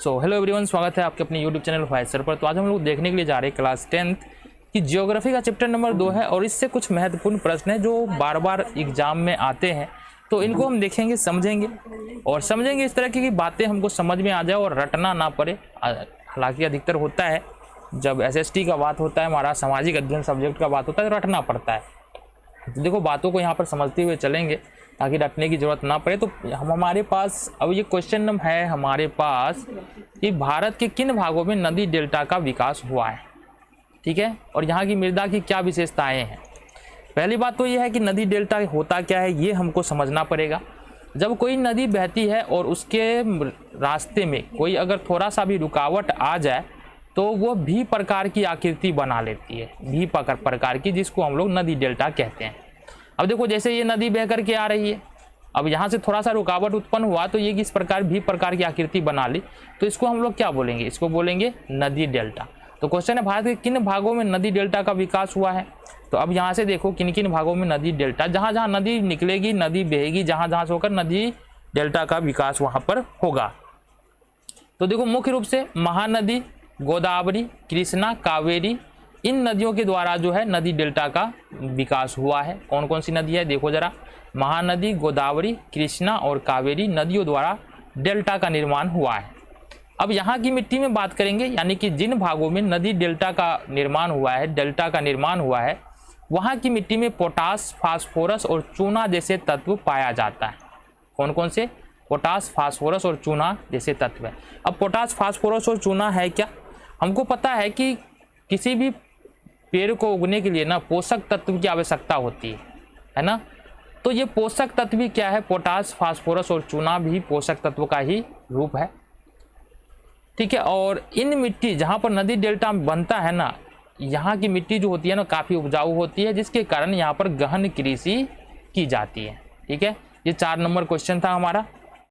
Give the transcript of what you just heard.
So hello everyone, स्वागत है आपके अपने यूट्यूब चैनल वॉइस सर पर। तो आज हम लोग देखने के लिए जा रहे हैं क्लास 10th की ज्योग्राफी का चैप्टर नंबर 2 है और इससे कुछ महत्वपूर्ण प्रश्न हैं जो बार बार एग्जाम में आते हैं। तो इनको हम देखेंगे, समझेंगे और समझेंगे इस तरह की बातें हमको समझ में आ जाए और रटना ना पड़े। हालांकि अधिकतर होता है जब SST का बात होता है, हमारा सामाजिक अध्ययन सब्जेक्ट का बात होता है तो रटना पड़ता है। तो देखो बातों को यहाँ पर समझते हुए चलेंगे ताकि रटने की जरूरत ना पड़े। तो हमारे पास अब ये क्वेश्चन है हमारे पास कि भारत के किन भागों में नदी डेल्टा का विकास हुआ है, ठीक है, और यहाँ की मृदा की क्या विशेषताएं हैं। पहली बात तो ये है कि नदी डेल्टा होता क्या है, ये हमको समझना पड़ेगा। जब कोई नदी बहती है और उसके रास्ते में कोई अगर थोड़ा सा भी रुकावट आ जाए तो वो भी प्रकार की आकृति बना लेती है, भी प्रकार की, जिसको हम लोग नदी डेल्टा कहते हैं। अब देखो जैसे ये नदी बह करके आ रही है, अब यहाँ से थोड़ा सा रुकावट उत्पन्न हुआ तो ये किस प्रकार भी प्रकार की आकृति बना ली, तो इसको हम लोग क्या बोलेंगे, इसको बोलेंगे नदी डेल्टा। तो क्वेश्चन है भारत के किन भागों में नदी डेल्टा का विकास हुआ है। तो अब यहाँ से देखो किन किन भागों में नदी डेल्टा, जहाँ जहाँ नदी निकलेगी, नदी बहेगी, जहाँ जहाँ से होकर नदी डेल्टा का विकास वहाँ पर होगा। तो देखो मुख्य रूप से महानदी, गोदावरी, कृष्णा, कावेरी, इन नदियों के द्वारा जो है नदी डेल्टा का विकास हुआ है। कौन कौन सी नदी है देखो जरा, महानदी, गोदावरी, कृष्णा और कावेरी नदियों द्वारा डेल्टा का निर्माण हुआ है। अब यहाँ की मिट्टी में बात करेंगे, यानी कि जिन भागों में नदी डेल्टा का निर्माण हुआ है, डेल्टा का निर्माण हुआ है, वहाँ की मिट्टी में पोटास, फास्फोरस और चूना जैसे तत्व पाया जाता है। कौन कौन से, पोटास, फास्फोरस और चूना जैसे तत्व है। अब पोटास, फास्फोरस और चूना है क्या, हमको पता है कि किसी भी पेड़ को उगने के लिए ना पोषक तत्व की आवश्यकता होती है ना। तो ये पोषक तत्व भी क्या है, पोटास, फास्फोरस और चूना भी पोषक तत्व का ही रूप है, ठीक है। और इन मिट्टी जहाँ पर नदी डेल्टा बनता है ना, यहाँ की मिट्टी जो होती है ना काफ़ी उपजाऊ होती है, जिसके कारण यहाँ पर गहन कृषि की जाती है, ठीक है। ये 4 नंबर क्वेश्चन था हमारा।